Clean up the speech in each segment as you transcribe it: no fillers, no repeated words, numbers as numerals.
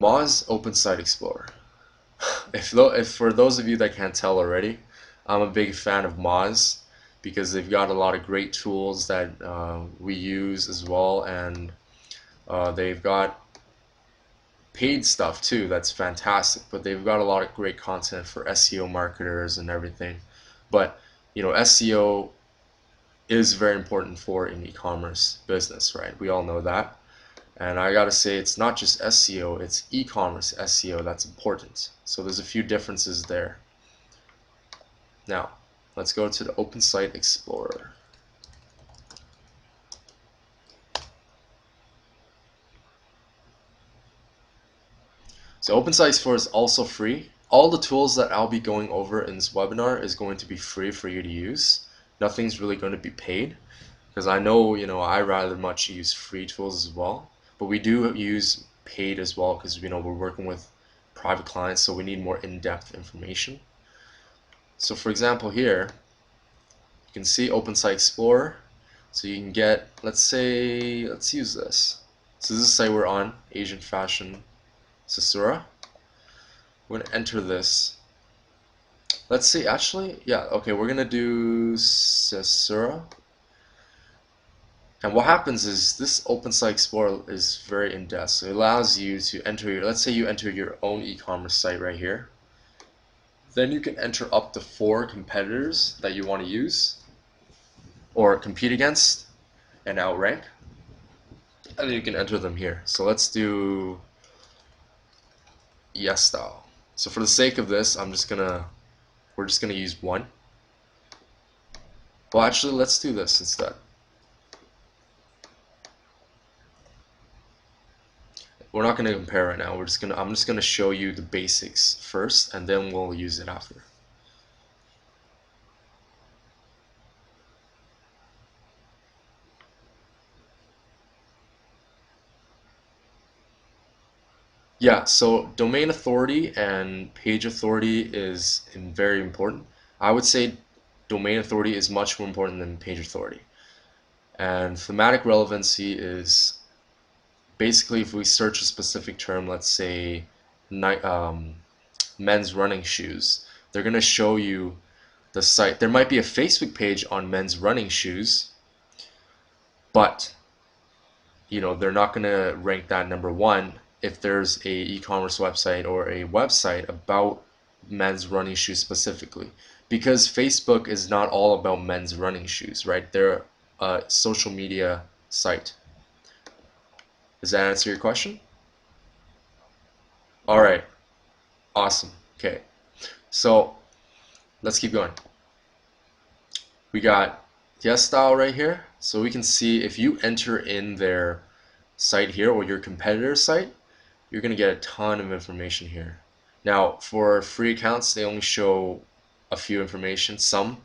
Moz Open Site Explorer. If for those of you that can't tell already, I'm a big fan of Moz because they've got a lot of great tools that we use as well, and they've got paid stuff too that's fantastic. But they've got a lot of great content for SEO marketers and everything. But SEO is very important for an e-commerce business, right? We all know that. And I gotta say, it's not just SEO, it's e-commerce SEO that's important. So there's a few differences there. Now, let's go to the Open Site Explorer. So Open Site Explorer is also free. All the tools that I'll be going over in this webinar is going to be free for you to use. Nothing's really going to be paid because I know, I rather much use free tools as well. But we do use paid as well because, we're working with private clients, so we need more in-depth information. So for example here, you can see Open Site Explorer. So you can get, let's use this. So this is the site we're on, Asian Fashion Sasura. We're going to enter this. Let's see, actually, yeah, okay, we're going to do Sasura. And what happens is this Open Site Explorer is very in-depth. So it allows you to enter let's say you enter your own e-commerce site right here. Then you can enter up to 4 competitors that you want to use or compete against and outrank. And then you can enter them here. So let's do yes style. So for the sake of this, we're just gonna use one. Well, actually, let's do this instead. We're not gonna compare right now. I'm just gonna show you the basics first, and then we'll use it after. Yeah, so domain authority and page authority is very important. I would say domain authority is much more important than page authority. And thematic relevancy is basically if we search a specific term, let's say men's running shoes, they're going to show you the site. There might be a Facebook page on men's running shoes, but they're not going to rank that number 1 if there's a e-commerce website or a website about men's running shoes specifically, because Facebook is not all about men's running shoes, right? They're a social media site. Does that answer your question? All right, awesome. Okay, so let's keep going. We got yes style right here, so we can see if you enter in their site here or your competitor's site, you're going to get a ton of information here. Now, for free accounts, they only show a few information, some,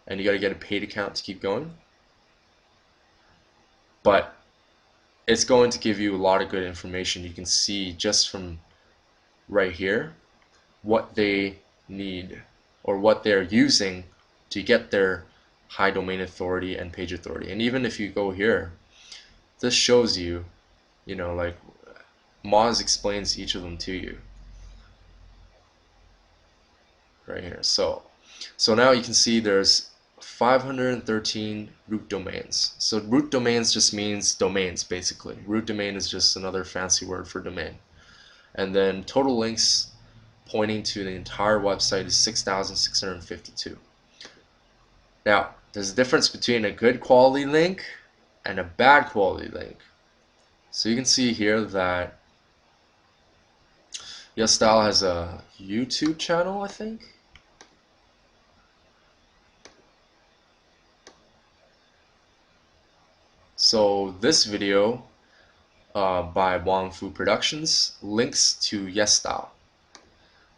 and you got to get a paid account to keep going. But it's going to give you a lot of good information. You can see just from right here what they need or what they're using to get their high domain authority and page authority. And even if you go here, this shows you, like Moz explains each of them to you right here. So now you can see there's 513 root domains. So root domains just means domains, basically. Root domain is just another fancy word for domain. And then total links pointing to the entire website is 6,652. Now, there's a difference between a good quality link and a bad quality link. So you can see here that YesStyle has a YouTube channel, I think. So this video by Wang Fu Productions links to YesStyle.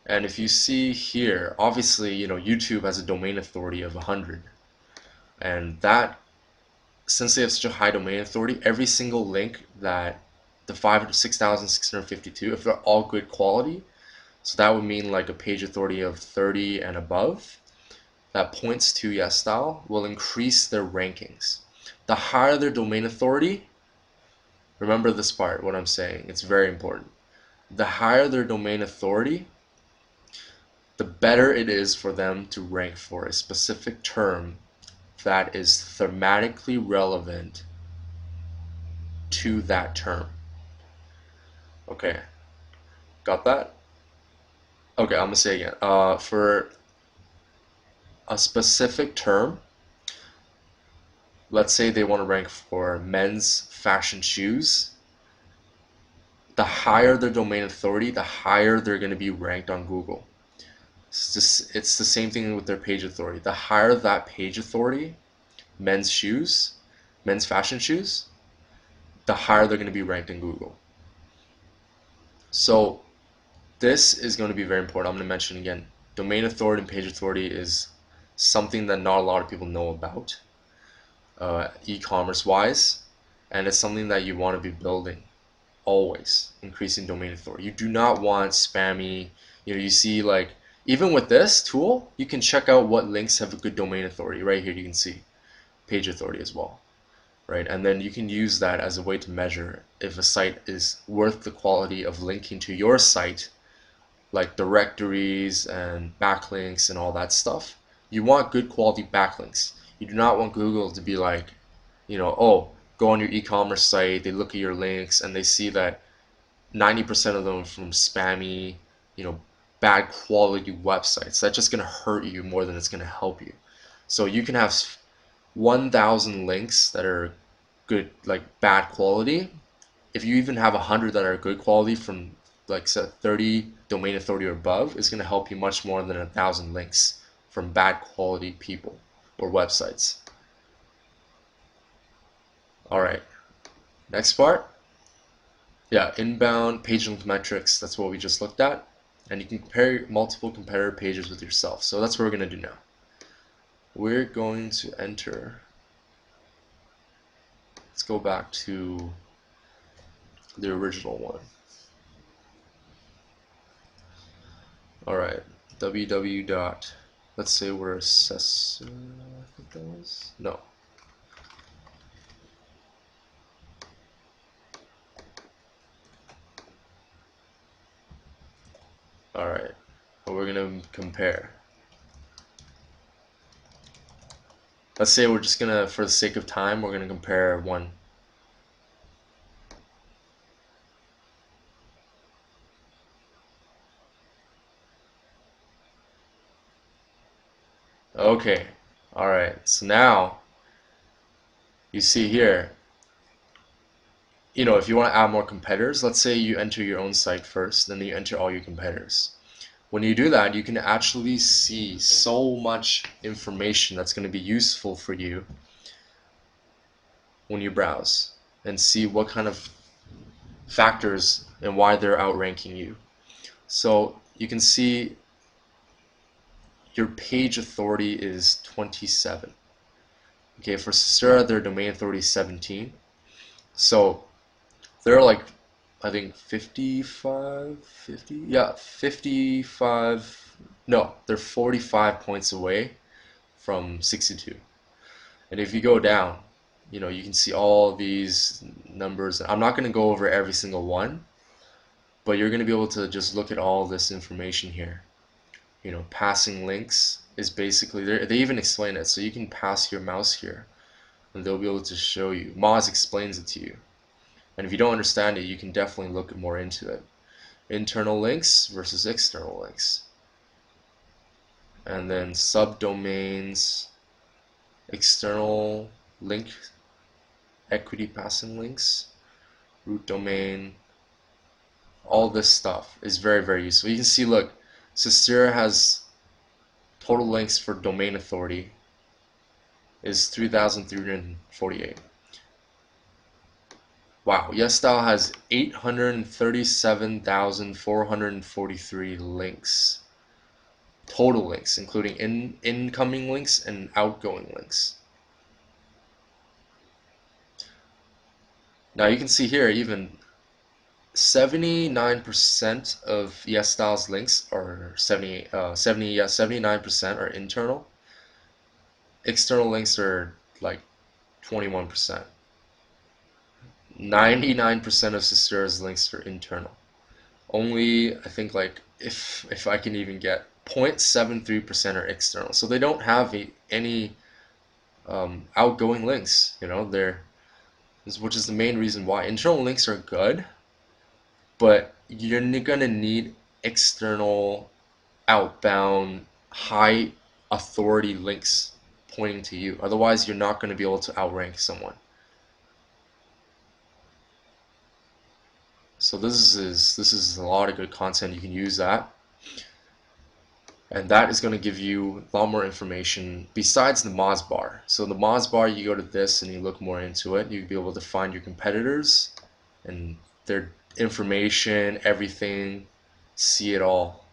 And if you see here, obviously, YouTube has a domain authority of 100. And that, since they have such a high domain authority, every single link that the 6,652, if they're all good quality, so that would mean like a page authority of 30 and above, that points to YesStyle will increase their rankings. The higher their domain authority, remember this part, what I'm saying, it's very important. The higher their domain authority, the better it is for them to rank for a specific term that is thematically relevant to that term. Okay, got that? Okay, I'm gonna say again. For a specific term, let's say they want to rank for men's fashion shoes, the higher their domain authority, the higher they're going to be ranked on Google. It's the same thing with their page authority. The higher that page authority, men's shoes, men's fashion shoes, the higher they're going to be ranked in Google. So this is going to be very important. I'm going to mention again, domain authority and page authority is something that not a lot of people know about, e-commerce wise, and it's something that you want to be building, always increasing domain authority. You do not want spammy, you see, like, even with this tool, you can check out what links have a good domain authority. Right here you can see page authority as well, right? And then you can use that as a way to measure if a site is worth the quality of linking to your site, like directories and backlinks and all that stuff. You want good quality backlinks. You do not want Google to be like, oh, go on your e-commerce site, they look at your links and they see that 90% of them are from spammy, bad quality websites. That's just going to hurt you more than it's going to help you. So you can have 1,000 links that are good, like bad quality. If you even have 100 that are good quality from like 30 domain authority or above, it's going to help you much more than 1,000 links from bad quality people or websites. All right, next part. Yeah, inbound page link metrics, that's what we just looked at. And you can compare multiple competitor pages with yourself. So that's what we're going to do now. We're going to enter, let's go back to the original one. All right, www. Let's say we're assessor, I think that was, no. All right, but we're gonna compare. Let's say we're just gonna, for the sake of time, we're gonna compare one. Okay, all right, so now you see here, if you want to add more competitors, let's say you enter your own site first, then you enter all your competitors. When you do that, you can actually see so much information that's going to be useful for you when you browse and see what kind of factors and why they're outranking you. So you can see your page authority is 27. Okay, for Sura, their domain authority is 17. So they're like, I think 55, 50, yeah, 55, no, they're 45 points away from 62. And if you go down, you can see all these numbers. I'm not going to go over every single one, but you're going to be able to just look at all this information here. Passing links is basically, they even explain it. So you can pass your mouse here and they'll be able to show you. Moz explains it to you. And if you don't understand it, you can definitely look more into it. Internal links versus external links. And then subdomains, external link, equity passing links, root domain, all this stuff is very, very useful. You can see, look, Sastira has total links for domain authority is 3,348. Wow, YesStyle has 837,443 links. Total links, including incoming links and outgoing links. Now you can see here, even 79% of YesStyle's links are 79% are internal. External links are like 21%. 99% of Sestera's links are internal. Only, I think, like, if I can even get 0.73% are external. So they don't have any outgoing links, which is the main reason why. Internal links are good, but you're gonna need external, outbound, high authority links pointing to you. Otherwise, you're not going to be able to outrank someone. So this is a lot of good content. You can use that, and that is going to give you a lot more information besides the Moz bar. So the Moz bar, you go to this and you look more into it. You'll be able to find your competitors and their information, everything, see it all.